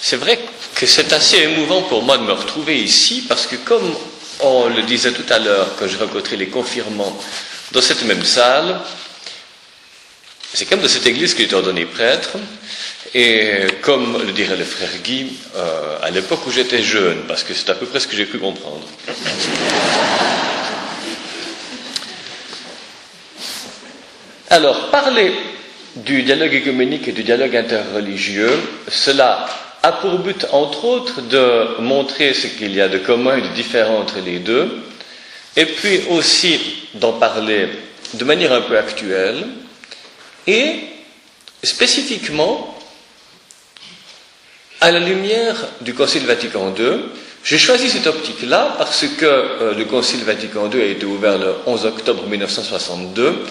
c'est vrai que c'est assez émouvant pour moi de me retrouver ici, parce que comme on le disait tout à l'heure, quand j'ai rencontré les confirmants dans cette même salle, c'est comme de cette église que j'ai été ordonné prêtre, et comme le dirait le frère Guy, à l'époque où j'étais jeune, parce que c'est à peu près ce que j'ai pu comprendre. Alors, parler du dialogue œcuménique et du dialogue interreligieux, cela a pour but, entre autres, de montrer ce qu'il y a de commun et de différent entre les deux, et puis aussi d'en parler de manière un peu actuelle, et spécifiquement, à la lumière du Concile Vatican II. J'ai choisi cette optique-là parce que le Concile Vatican II a été ouvert le 11 octobre 1962,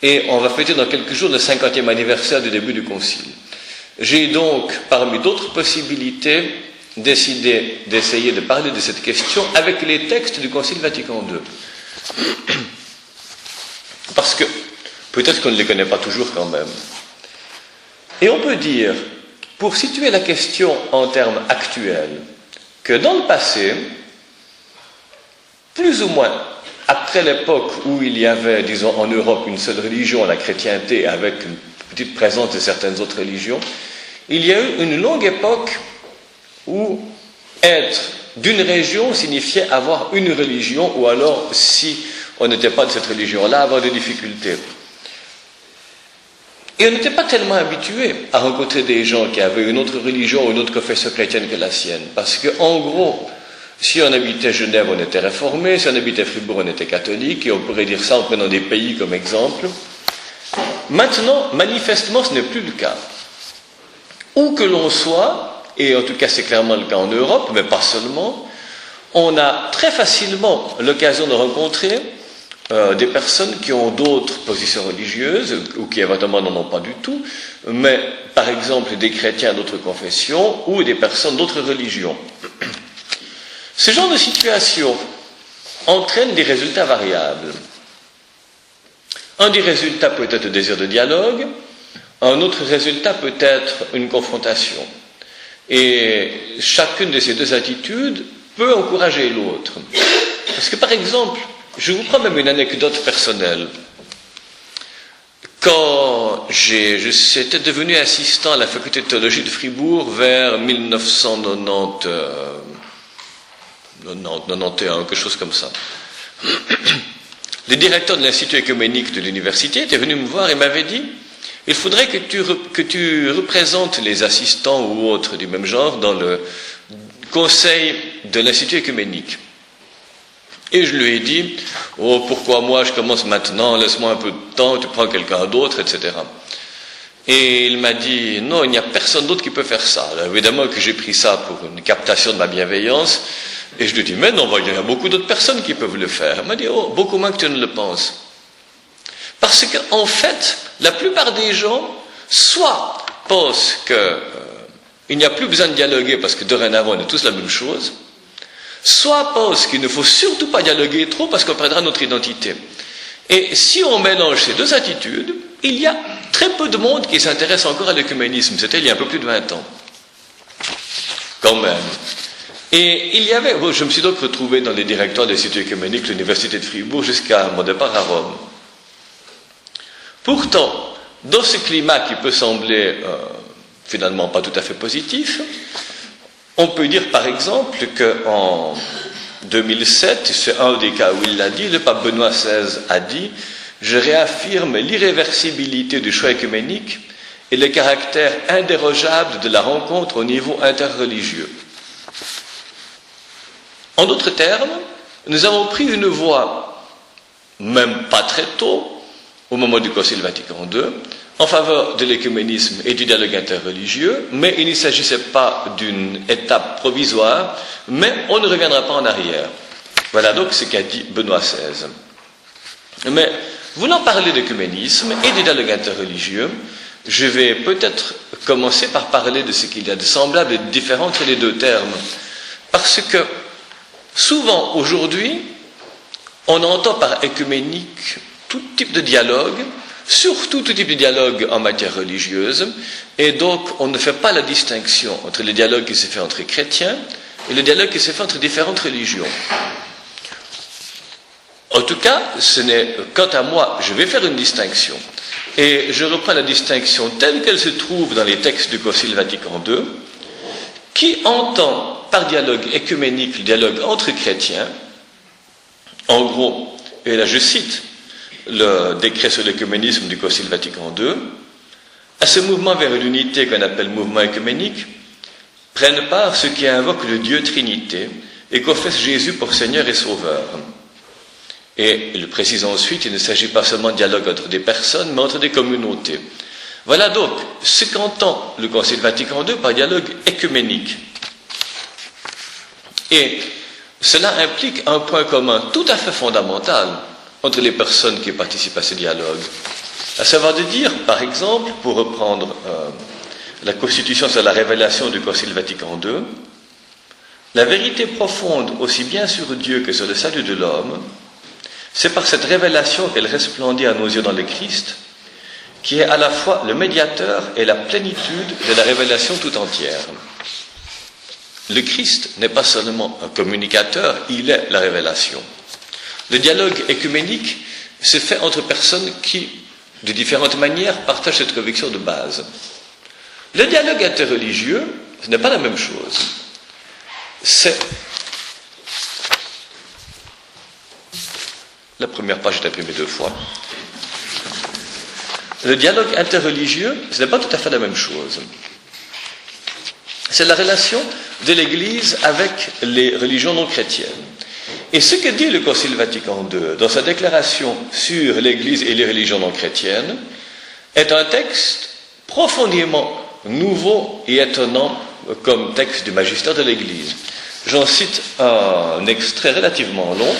et on va fêter dans quelques jours le 50e anniversaire du début du Concile. J'ai donc, parmi d'autres possibilités, décidé d'essayer de parler de cette question avec les textes du Concile Vatican II. Parce que, peut-être qu'on ne les connaît pas toujours quand même. Et on peut dire, pour situer la question en termes actuels, que dans le passé, plus ou moins après l'époque où il y avait, disons, en Europe une seule religion, la chrétienté, avec une petite présence de certaines autres religions, il y a eu une longue époque où être d'une région signifiait avoir une religion, ou alors, si on n'était pas de cette religion-là, avoir des difficultés. Et on n'était pas tellement habitué à rencontrer des gens qui avaient une autre religion ou une autre confession chrétienne que la sienne. Parce que, en gros, si on habitait Genève, on était réformé, si on habitait Fribourg, on était catholique, et on pourrait dire ça en prenant des pays comme exemple. Maintenant, manifestement, ce n'est plus le cas. Où que l'on soit, et en tout cas c'est clairement le cas en Europe, mais pas seulement, on a très facilement l'occasion de rencontrer des personnes qui ont d'autres positions religieuses, ou qui éventuellement n'en ont pas du tout, mais par exemple des chrétiens d'autres confessions, ou des personnes d'autres religions. Ce genre de situation entraîne des résultats variables. Un des résultats peut être le désir de dialogue, un autre résultat peut être une confrontation. Et chacune de ces deux attitudes peut encourager l'autre. Parce que par exemple, je vous prends même une anecdote personnelle. Quand j'étais devenu assistant à la faculté de théologie de Fribourg vers 1991, quelque chose comme ça. Le directeur de l'Institut œcuménique de l'université était venu me voir et m'avait dit: il faudrait que tu représentes les assistants ou autres du même genre dans le conseil de l'Institut œcuménique. Et je lui ai dit: oh, pourquoi moi, je commence maintenant, laisse-moi un peu de temps, tu prends quelqu'un d'autre, etc. Et il m'a dit: non, il n'y a personne d'autre qui peut faire ça. Alors, évidemment que j'ai pris ça pour une captation de ma bienveillance, et je lui ai dit: mais non, il y a beaucoup d'autres personnes qui peuvent le faire. Il m'a dit: oh, beaucoup moins que tu ne le penses. Parce qu'en fait, la plupart des gens, soit pensent qu'il n'y a plus besoin de dialoguer parce que dorénavant on est tous la même chose, soit pensent qu'il ne faut surtout pas dialoguer trop parce qu'on perdra notre identité. Et si on mélange ces deux attitudes, il y a très peu de monde qui s'intéresse encore à l'œcuménisme. C'était il y a un peu plus de 20 ans. Quand même. Et il y avait, je me suis donc retrouvé dans les directoires de l'Institut œcuménique de l'Université de Fribourg jusqu'à mon départ à Rome. Pourtant, dans ce climat qui peut sembler finalement pas tout à fait positif, on peut dire par exemple qu'en 2007, c'est un des cas où il l'a dit, le pape Benoît XVI a dit: je réaffirme l'irréversibilité du choix œcuménique et le caractère indérogeable de la rencontre au niveau interreligieux. En d'autres termes, nous avons pris une voie, même pas très tôt, au moment du Concile Vatican II, en faveur de l'œcuménisme et du dialogue interreligieux, mais il ne s'agissait pas d'une étape provisoire, mais on ne reviendra pas en arrière. Voilà donc ce qu'a dit Benoît XVI. Mais, voulant parler d'œcuménisme et du dialogue interreligieux, je vais peut-être commencer par parler de ce qu'il y a de semblable et de différent entre les deux termes. Parce que, souvent, aujourd'hui, on entend par œcuménique tout type de dialogue, surtout tout type de dialogue en matière religieuse, et donc on ne fait pas la distinction entre le dialogue qui se fait entre chrétiens et le dialogue qui se fait entre différentes religions. En tout cas, quant à moi, je vais faire une distinction. Et je reprends la distinction telle qu'elle se trouve dans les textes du Concile Vatican II, qui entend par dialogue écuménique le dialogue entre chrétiens. En gros, et là je cite le décret sur l'écuménisme du Concile Vatican II, à ce mouvement vers l'unité qu'on appelle mouvement écuménique, prennent part ceux qui invoquent le Dieu Trinité et confessent Jésus pour Seigneur et Sauveur. Et il précise ensuite, il ne s'agit pas seulement de dialogue entre des personnes, mais entre des communautés. Voilà donc ce qu'entend le Concile Vatican II par dialogue écuménique. Et cela implique un point commun tout à fait fondamental entre les personnes qui participent à ce dialogue. À savoir de dire, par exemple, pour reprendre la Constitution sur la révélation du Concile Vatican II, la vérité profonde aussi bien sur Dieu que sur le salut de l'homme, c'est par cette révélation qu'elle resplendit à nos yeux dans le Christ, qui est à la fois le médiateur et la plénitude de la révélation tout entière. Le Christ n'est pas seulement un communicateur, il est la révélation. Le dialogue écuménique se fait entre personnes qui, de différentes manières, partagent cette conviction de base. Le dialogue interreligieux, ce n'est pas la même chose. C'est... La première page est imprimée 2 fois. Le dialogue interreligieux, ce n'est pas tout à fait la même chose. C'est la relation de l'Église avec les religions non chrétiennes. Et ce que dit le Concile Vatican II dans sa déclaration sur l'Église et les religions non chrétiennes est un texte profondément nouveau et étonnant comme texte du magistère de l'Église. J'en cite un extrait relativement long.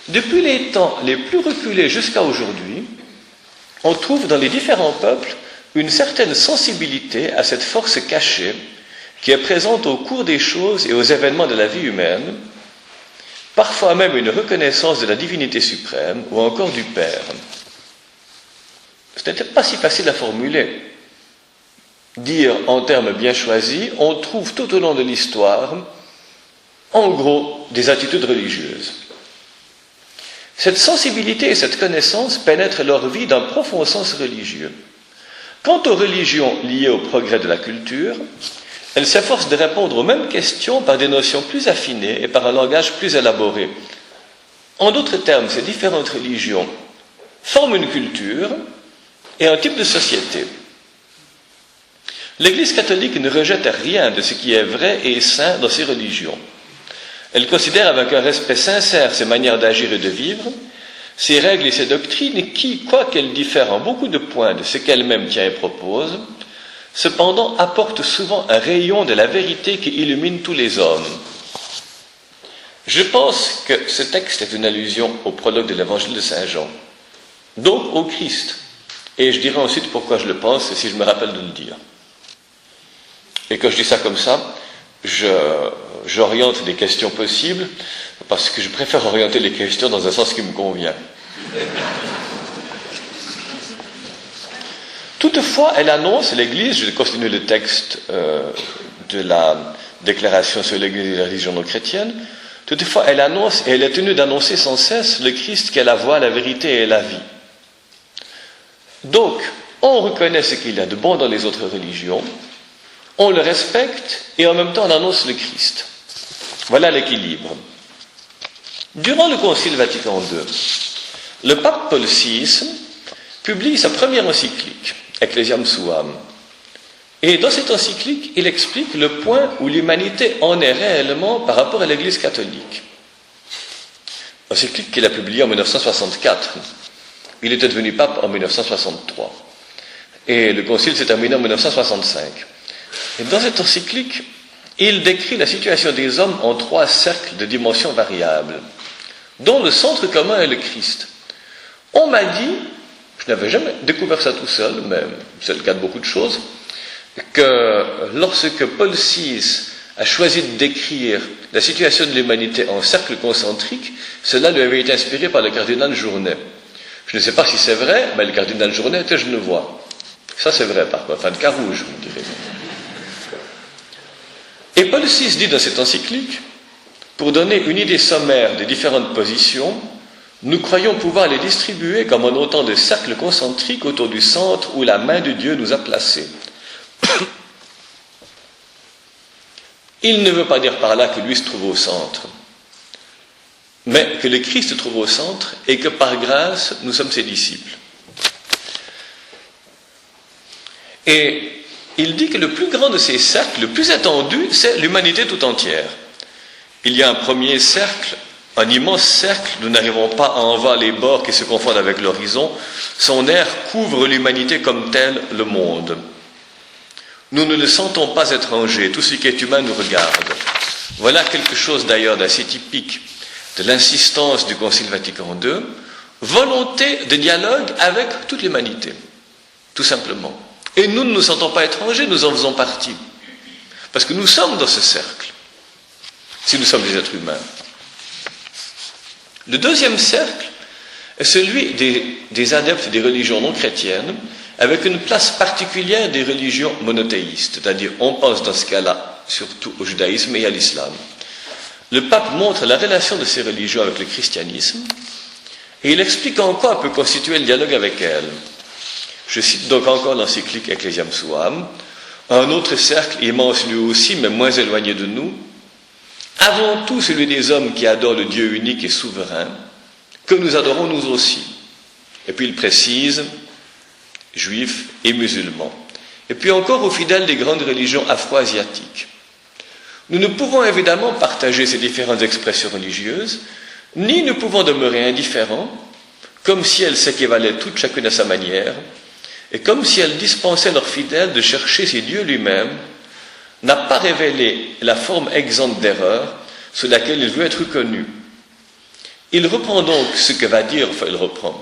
Depuis les temps les plus reculés jusqu'à aujourd'hui, on trouve dans les différents peuples une certaine sensibilité à cette force cachée qui est présente au cours des choses et aux événements de la vie humaine, parfois même une reconnaissance de la divinité suprême ou encore du Père. Ce n'était pas si facile à formuler. Dire en termes bien choisis, on trouve tout au long de l'histoire, en gros, des attitudes religieuses. Cette sensibilité et cette connaissance pénètrent leur vie d'un profond sens religieux. Quant aux religions liées au progrès de la culture, elles s'efforcent de répondre aux mêmes questions par des notions plus affinées et par un langage plus élaboré. En d'autres termes, ces différentes religions forment une culture et un type de société. L'Église catholique ne rejette rien de ce qui est vrai et saint dans ces religions. Elle considère avec un respect sincère ses manières d'agir et de vivre, ses règles et ses doctrines qui, quoiqu'elles diffèrent en beaucoup de points de ce qu'elle-même tient et propose, cependant apportent souvent un rayon de la vérité qui illumine tous les hommes. Je pense que ce texte est une allusion au prologue de l'évangile de Saint Jean, donc au Christ. Et je dirai ensuite pourquoi je le pense, si je me rappelle de le dire. Et quand je dis ça comme ça, j'oriente des questions possibles, parce que je préfère orienter les questions dans un sens qui me convient. Toutefois, elle annonce, l'Église, je continue le texte de la déclaration sur l'Église et les religions non chrétiennes, toutefois, elle annonce, et elle est tenue d'annoncer sans cesse le Christ qui est la voie, la vérité et la vie. Donc, on reconnaît ce qu'il y a de bon dans les autres religions, on le respecte et en même temps on annonce le Christ. Voilà l'équilibre. Durant le Concile Vatican II, le pape Paul VI publie sa première encyclique, Ecclesiam Suam. Et dans cette encyclique, il explique le point où l'humanité en est réellement par rapport à l'Église catholique. Encyclique qu'il a publiée en 1964. Il était devenu pape en 1963. Et le concile s'est terminé en 1965. Et dans cette encyclique, il décrit la situation des hommes en 3 cercles de dimensions variables, dont le centre commun est le Christ. On m'a dit, je n'avais jamais découvert ça tout seul, mais c'est le cas de beaucoup de choses, que lorsque Paul VI a choisi de décrire la situation de l'humanité en cercle concentrique, cela lui avait été inspiré par le cardinal Journet. Je ne sais pas si c'est vrai, mais le cardinal Journet était genevois. Ça c'est vrai par contre, enfin de Carouge, vous me direz. Et Paul VI dit dans cette encyclique, pour donner une idée sommaire des différentes positions, nous croyons pouvoir les distribuer comme en autant de cercles concentriques autour du centre où la main de Dieu nous a placés. Il ne veut pas dire par là que lui se trouve au centre, mais que le Christ se trouve au centre et que par grâce, nous sommes ses disciples. Et il dit que le plus grand de ces cercles, le plus étendu, c'est l'humanité tout entière. Il y a un premier cercle, un immense cercle, nous n'arrivons pas à en voir les bords qui se confondent avec l'horizon. Son air couvre l'humanité comme telle, le monde. Nous ne le sentons pas étranger, tout ce qui est humain nous regarde. Voilà quelque chose d'ailleurs d'assez typique de l'insistance du Concile Vatican II, volonté de dialogue avec toute l'humanité, tout simplement. Et nous ne nous sentons pas étrangers, nous en faisons partie. Parce que nous sommes dans ce cercle, si nous sommes des êtres humains. Le deuxième cercle est celui des adeptes des religions non chrétiennes, avec une place particulière des religions monothéistes, c'est-à-dire on pense dans ce cas-là surtout au judaïsme et à l'islam. Le pape montre la relation de ces religions avec le christianisme, et il explique en quoi peut constituer le dialogue avec elles. Je cite donc encore l'encyclique Ecclesiam Suam, un autre cercle immense lui aussi, mais moins éloigné de nous, avant tout celui des hommes qui adorent le Dieu unique et souverain, que nous adorons nous aussi. Et puis il précise, juifs et musulmans. Et puis encore aux fidèles des grandes religions afro-asiatiques. Nous ne pouvons évidemment partager ces différentes expressions religieuses, ni ne pouvons demeurer indifférents, comme si elles s'équivalaient toutes chacune à sa manière, et comme si elles dispensaient leurs fidèles de chercher si Dieu lui-même n'a pas révélé la forme exempte d'erreur sous laquelle il veut être connu. Il reprend donc ce que va dire,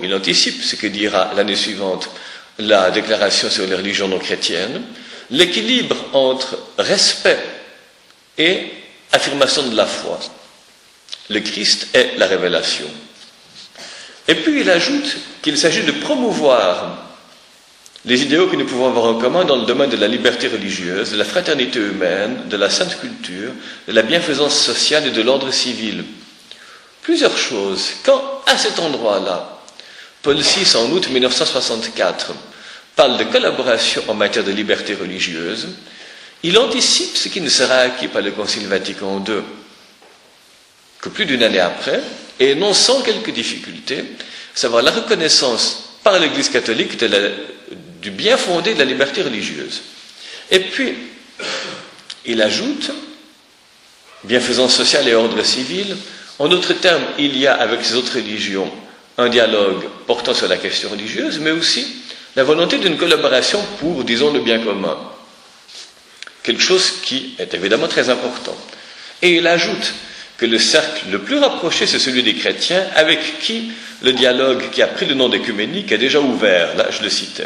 il anticipe ce que dira l'année suivante la déclaration sur les religions non chrétiennes, l'équilibre entre respect et affirmation de la foi. Le Christ est la révélation. Et puis il ajoute qu'il s'agit de promouvoir les idéaux que nous pouvons avoir en commun dans le domaine de la liberté religieuse, de la fraternité humaine, de la sainte culture, de la bienfaisance sociale et de l'ordre civil. Plusieurs choses. Quand, à cet endroit-là, Paul VI, en août 1964, parle de collaboration en matière de liberté religieuse, il anticipe ce qui ne sera acquis par le Concile Vatican II que plus d'une année après, et non sans quelques difficultés, savoir la reconnaissance par l'Église catholique du bien fondé de la liberté religieuse. Et puis, il ajoute, bienfaisance sociale et ordre civil, en d'autres termes, il y a avec ces autres religions un dialogue portant sur la question religieuse, mais aussi la volonté d'une collaboration pour, disons, le bien commun. Quelque chose qui est évidemment très important. Et il ajoute que le cercle le plus rapproché, c'est celui des chrétiens, avec qui le dialogue qui a pris le nom d'écuménique est déjà ouvert. Là, je le citais.